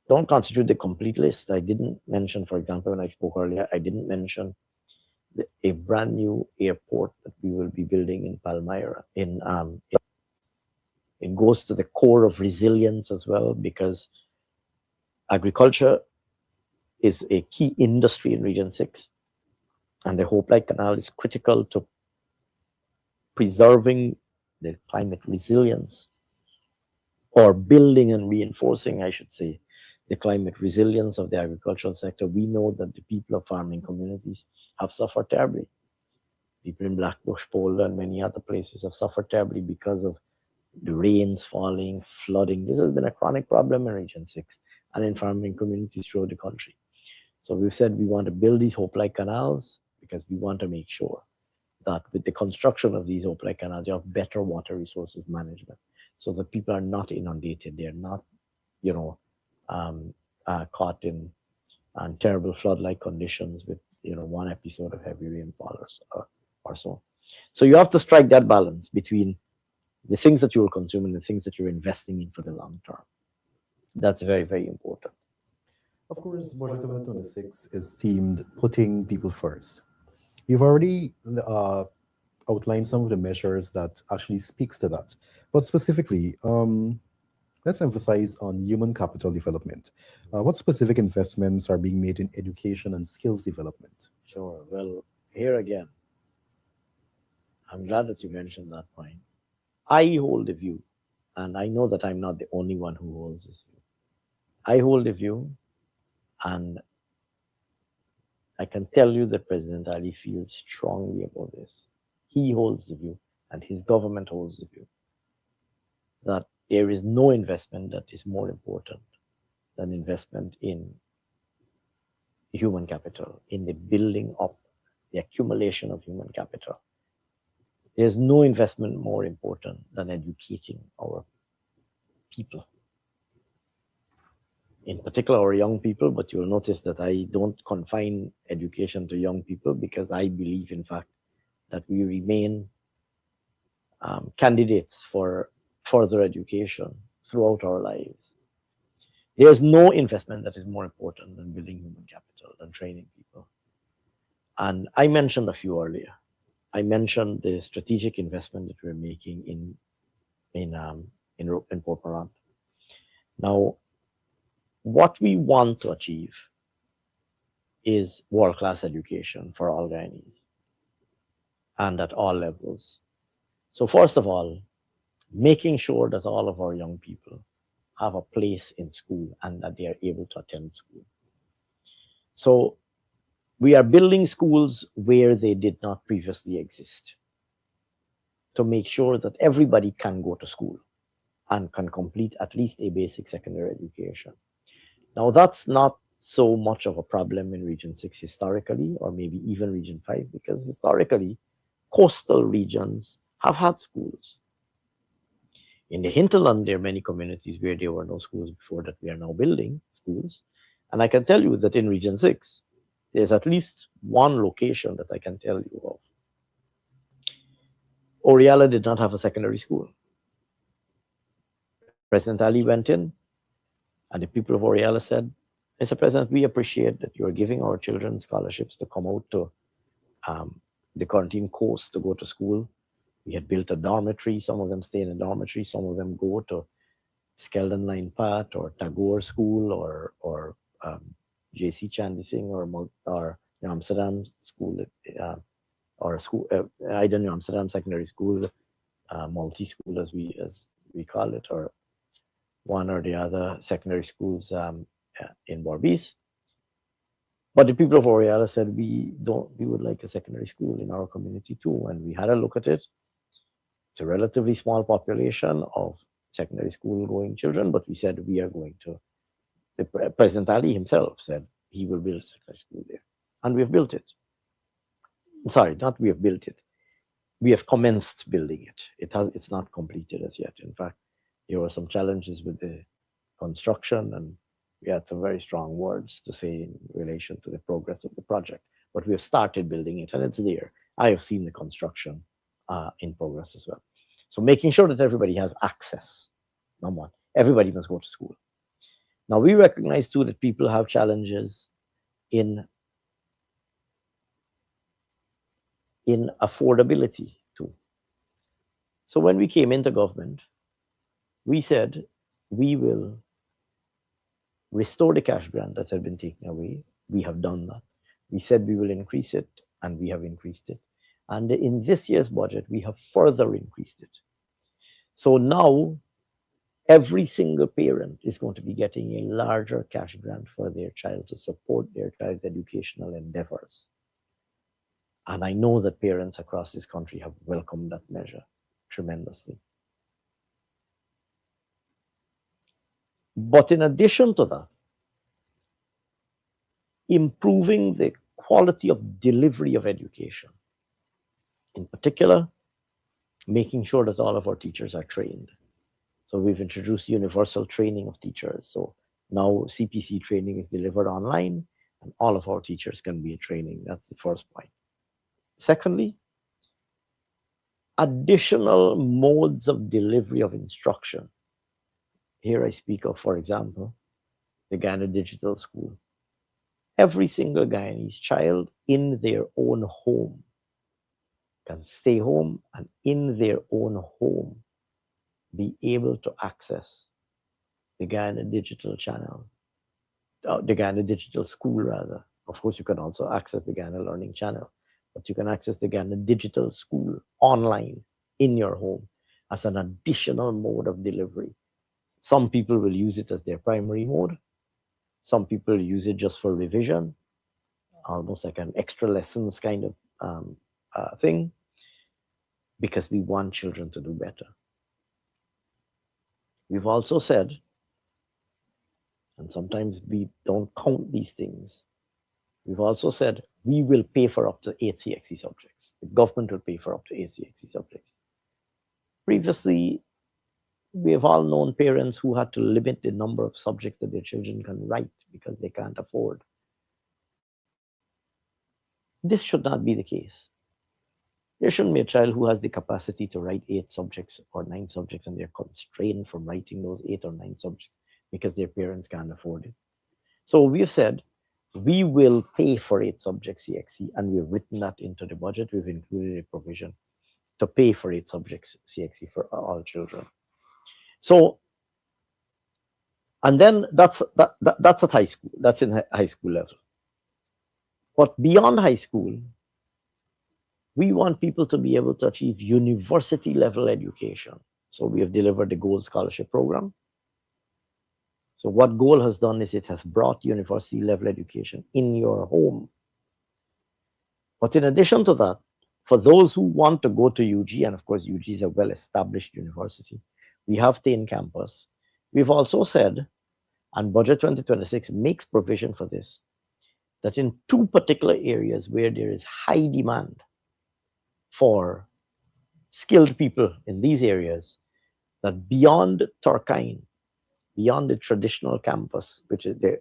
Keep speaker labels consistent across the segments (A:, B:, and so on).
A: don't constitute the complete list. I didn't mention, for example, when I spoke earlier, I didn't mention a brand new airport that we will be building in Palmyra. It goes to the core of resilience as well, because agriculture is a key industry in Region 6, and the Hope Light Canal is critical to preserving the climate resilience, or building and reinforcing, I should say, the climate resilience of the agricultural sector. We know that the people of farming communities have suffered terribly. People in Blackbush, Polder, and many other places have suffered terribly because of the rains falling, flooding. This has been a chronic problem in Region 6 and in farming communities throughout the country. So we've said we want to build these Hope Light canals because we want to make sure that with the construction of these Hope Light canals, you have better water resources management, so that people are not inundated. They're not, you know, caught in terrible flood-like conditions with, one episode of heavy rainfall or so. So you have to strike that balance between the things that you will consume and the things that you're investing in for the long term. That's very, very important.
B: Of course, Budget 2026 is themed putting people first. You've already outlined some of the measures that actually speaks to that. But specifically, let's emphasize on human capital development. What specific investments are being made in education and skills development?
A: Sure. Well, here again, I'm glad that you mentioned that point. I hold a view, and I know that I'm not the only one who holds this view. I hold a view, and I can tell you that President Ali feels strongly about this. He holds the view, and his government holds the view, that there is no investment that is more important than investment in human capital, in the building up, the accumulation of human capital. There's no investment more important than educating our people, in particular our young people. But you'll notice that I don't confine education to young people, because I believe, in fact, that we remain candidates for further education throughout our lives. There's no investment that is more important than building human capital, than training people. And I mentioned a few earlier. I mentioned the strategic investment that we're making in Port Morant. Now, what we want to achieve is world-class education for all Guyanese, and at all levels. So first of all, making sure that all of our young people have a place in school and that they are able to attend school. So we are building schools where they did not previously exist, to make sure that everybody can go to school and can complete at least a basic secondary education. Now, that's not so much of a problem in Region 6 historically, or maybe even Region 5, because historically, coastal regions have had schools. In the hinterland, there are many communities where there were no schools before that we are now building schools. And I can tell you that in Region 6, there's at least one location that I can tell you of. Oriala did not have a secondary school. President Ali went in, and the people of Oriala said, Mr. President, we appreciate that you are giving our children scholarships to come out to the quarantine coast to go to school. We had built a dormitory. Some of them stay in a dormitory. Some of them go to Skeldon Line Pat or Tagore School or J.C. Chandy Singh or New Amsterdam School, or school, either New Amsterdam Secondary School, multi-school as we call it, or one or the other secondary schools in Berbice. But the people of Oriala said, we would like a secondary school in our community too. And we had a look at it. It's a relatively small population of secondary school going children, but we said we are going to, President Ali himself said he will build a secondary school there. And we have built it. Sorry, not we have built it. We have commenced building it. It's not completed as yet. In fact, there were some challenges with the construction, and we had some very strong words to say in relation to the progress of the project. But we have started building it, and it's there. I have seen the construction in progress as well. So making sure that everybody has access. Number one, everybody must go to school. Now, we recognize too that people have challenges in, in affordability too. So, when we came into government, we said we will restore the cash grant that had been taken away. We have done that. We said we will increase it, and we have increased it. And in this year's budget, we have further increased it. So now every single parent is going to be getting a larger cash grant for their child to support their child's educational endeavors. And I know that parents across this country have welcomed that measure tremendously. But in addition to that, improving the quality of delivery of education, in particular, making sure that all of our teachers are trained. So we've introduced universal training of teachers. So now CPC training is delivered online, and all of our teachers can be in training. That's the first point. Secondly, additional modes of delivery of instruction. Here I speak of, for example, the Ghana Digital School. Every single Guyanese child in their own home can stay home and in their own home be able to access the Ghana Digital Channel, the Ghana Digital School, rather. Of course, you can also access the Ghana Learning Channel, but you can access the Ghana Digital School online in your home as an additional mode of delivery. Some people will use it as their primary mode. Some people use it just for revision, almost like an extra lessons kind of thing, because we want children to do better. We've also said, and sometimes we don't count these things, we've also said we will pay for up to 8 CXC subjects. The government will pay for up to 8 CXC subjects. Previously, we have all known parents who had to limit the number of subjects that their children can write because they can't afford. This should not be the case. There shouldn't be a child who has the capacity to write 8 subjects or 9 subjects and they're constrained from writing those 8 or 9 subjects because their parents can't afford it. So we have said we will pay for 8 subjects CXC, and we've written that into the budget. We've included a provision to pay for 8 subjects CXC for all children. So, and then that's at high school. That's in high school level. But beyond high school, we want people to be able to achieve university level education. So we have delivered the Gold Scholarship Program. So what Gold has done is it has brought university level education in your home. But in addition to that, for those who want to go to UG, and of course UG is a well-established university, we have Tain campus. We've also said, and Budget 2026 makes provision for this, that in 2 particular areas where there is high demand for skilled people in these areas, that beyond Turkine, beyond the traditional campus, which is the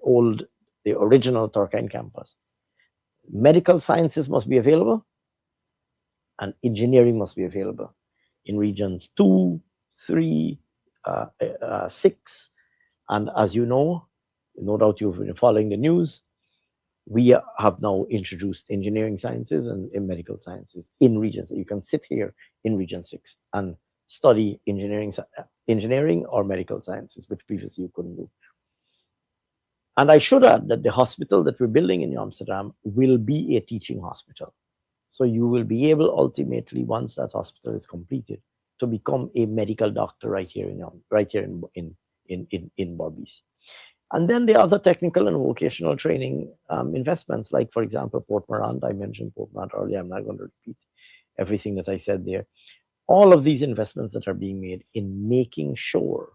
A: original Turkine campus, medical sciences must be available and engineering must be available in regions 2, 3, 6. And as you know, no doubt you've been following the news, we have now introduced engineering sciences and medical sciences in regions. You can sit here in region 6 and study engineering or medical sciences, which previously you couldn't do. And I should add that the hospital that we're building in Amsterdam will be a teaching hospital. So you will be able ultimately, once that hospital is completed, to become a medical doctor right here in Barbados. And then the other technical and vocational training investments, like, for example, Port Miranda. I mentioned Port Miranda earlier. I'm not going to repeat everything that I said there. All of these investments that are being made in making sure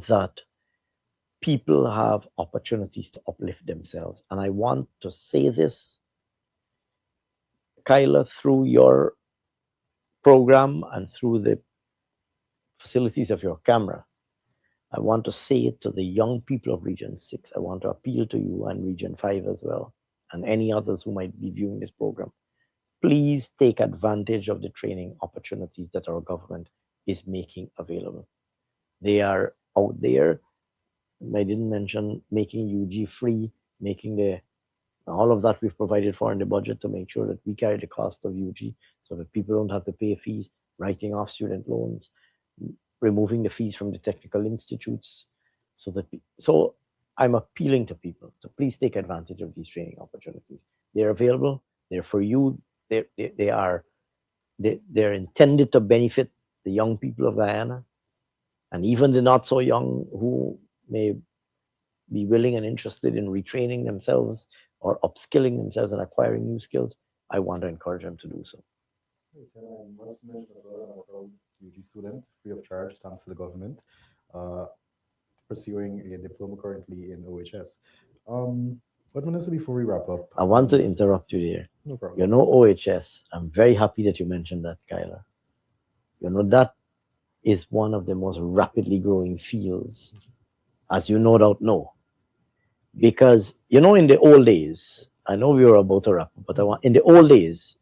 A: that people have opportunities to uplift themselves. And I want to say this, Kyla, through your program and through the facilities of your camera. I want to say it to the young people of Region 6. I want to appeal to you and Region 5 as well, and any others who might be viewing this program. Please take advantage of the training opportunities that our government is making available. They are out there. I didn't mention making UG free, making the all of that we've provided for in the budget to make sure that we carry the cost of UG so that people don't have to pay fees, writing off student loans, removing the fees from the technical institutes, so I'm appealing to people to please take advantage of these training opportunities. They're available. They're for you. They're intended to benefit the young people of Guyana and even the not so young who may be willing and interested in retraining themselves or upskilling themselves and acquiring new skills. I want to encourage them to do so.
B: Right, and I must mention as well about how UG student, free of charge, thanks to the government, uh, pursuing a diploma currently in OHS. But Minister, before we wrap up,
A: I want to interrupt you there.
B: no
A: You
B: problem.
A: know, OHS, I'm very happy that you mentioned that, Kyla. You know, that is one of the most rapidly growing fields, as you no doubt know. Because, you know, in the old days, I know we were about to wrap up, but in the old days,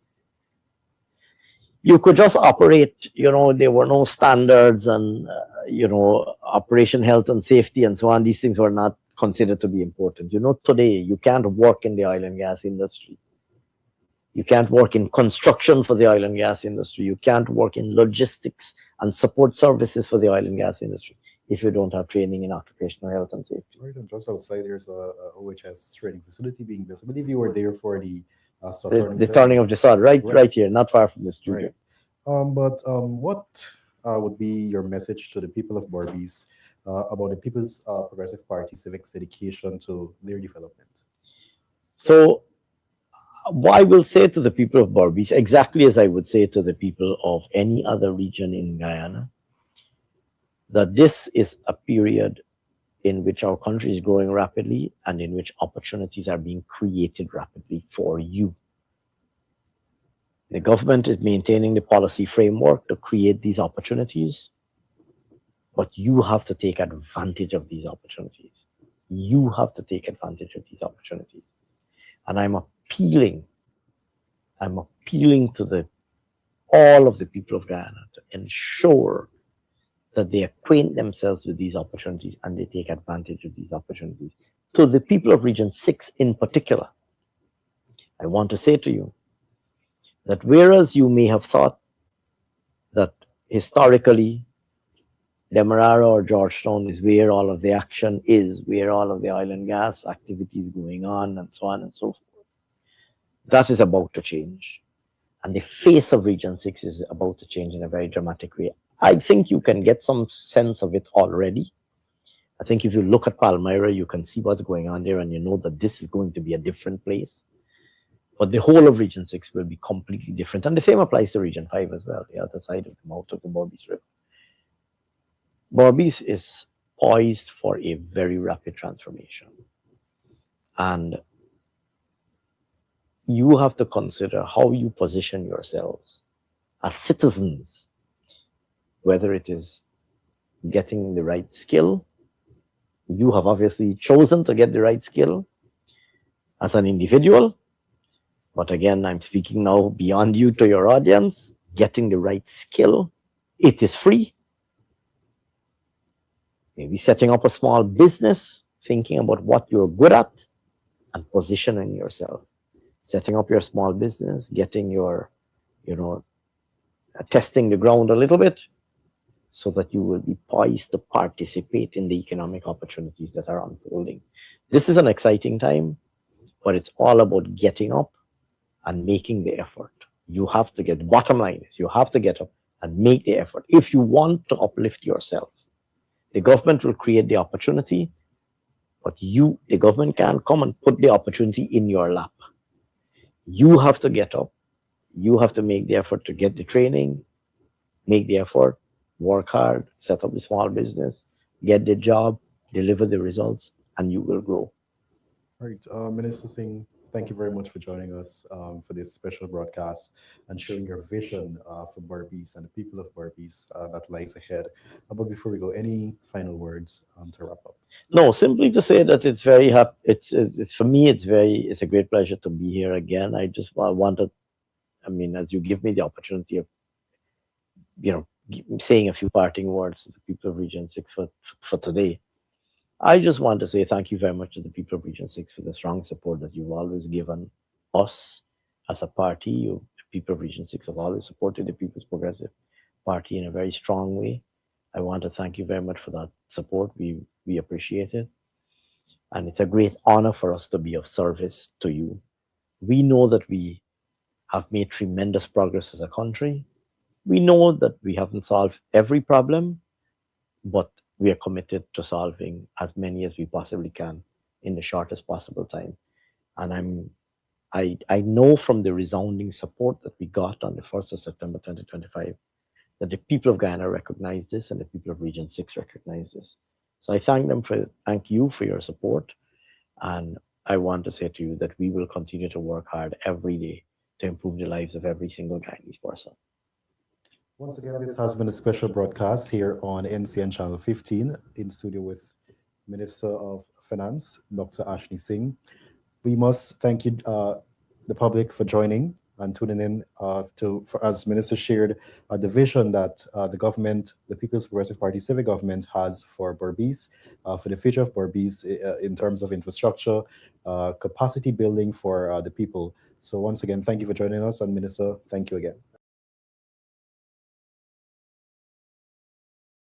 A: you could just operate, you know, there were no standards and, you know, operation health and safety and so on. These things were not considered to be important. You know, today you can't work in the oil and gas industry. You can't work in construction for the oil and gas industry. You can't work in logistics and support services for the oil and gas industry if you don't have training in occupational health and safety.
B: Right, and just outside there's a OHS training facility being built. I believe you were there for the turning
A: The turning
B: ceremony.
A: of the sod, right,
B: Right,
A: right here, not far from the studio.
B: right. But what would be your message to the people of Barbies about the People's Progressive Party Civics dedication to their development?
A: So I will say to the people of Barbies, exactly as I would say to the people of any other region in Guyana, that this is a period in which our country is growing rapidly and in which opportunities are being created rapidly for you. The government is maintaining the policy framework to create these opportunities, but you have to take advantage of these opportunities. You have to take advantage of these opportunities. And I'm appealing to all of the people of Guyana to ensure that they acquaint themselves with these opportunities and they take advantage of these opportunities. To the people of Region 6 in particular, I want to say to you that whereas you may have thought that historically Demerara or Georgetown is where all of the action is, where all of the oil and gas activities going on and so forth, that is about to change. And the face of Region 6 is about to change in a very dramatic way. I think you can get some sense of it already. I think if you look at Palmyra, you can see what's going on there and you know that this is going to be a different place. But the whole of Region 6 will be completely different. And the same applies to Region 5 as well, the other side of the mouth of the Berbice River. Berbice is poised for a very rapid transformation. And you have to consider how you position yourselves as citizens, whether it is getting the right skill. You have obviously chosen to get the right skill as an individual. But again, I'm speaking now beyond you to your audience, getting the right skill. It is free. Maybe setting up a small business, thinking about what you're good at and positioning yourself. Setting up your small business, getting your, testing the ground a little bit so that you will be poised to participate in the economic opportunities that are unfolding. This is an exciting time, but it's all about getting up and making the effort. You have to get, bottom line is you have to get up and make the effort. If you want to uplift yourself, the government will create the opportunity, but the government can't come and put the opportunity in your lap. You have to get up. You have to make the effort to get the training, make the effort, work hard, set up a small business, get the job, deliver the results, and you will grow.
B: All right, Minister Singh, thank you very much for joining us for this special broadcast and sharing your vision for Barbies and the people of Barbies that lies ahead. But before we go, any final words to wrap up?
A: No, simply to say that it's very happy. It's for me. It's a great pleasure to be here again. I just wanted, I mean, as you give me the opportunity of, saying a few parting words to the people of Region 6 for today. I just want to say thank you very much to the people of Region 6 for the strong support that you've always given us as a party. You, the people of Region 6, have always supported the People's Progressive Party in a very strong way. I want to thank you very much for that support. We appreciate it. And it's a great honor for us to be of service to you. We know that we have made tremendous progress as a country. We know that we haven't solved every problem, but we are committed to solving as many as we possibly can in the shortest possible time. And I know from the resounding support that we got on the 1st of September 2025 that the people of Guyana recognize this and the people of Region 6 recognize this. So I thank you for your support. And I want to say to you that we will continue to work hard every day to improve the lives of every single Guyanese person.
B: Once again, this has been a special broadcast here on NCN Channel 15 in studio with Minister of Finance, Dr. Ashni Singh. We must thank you, the public, for joining and tuning in as Minister shared the vision that the government, the People's Progressive Party civic government, has for Berbice, for the future of Berbice in terms of infrastructure, capacity building for the people. So once again, thank you for joining us, and Minister, thank you again.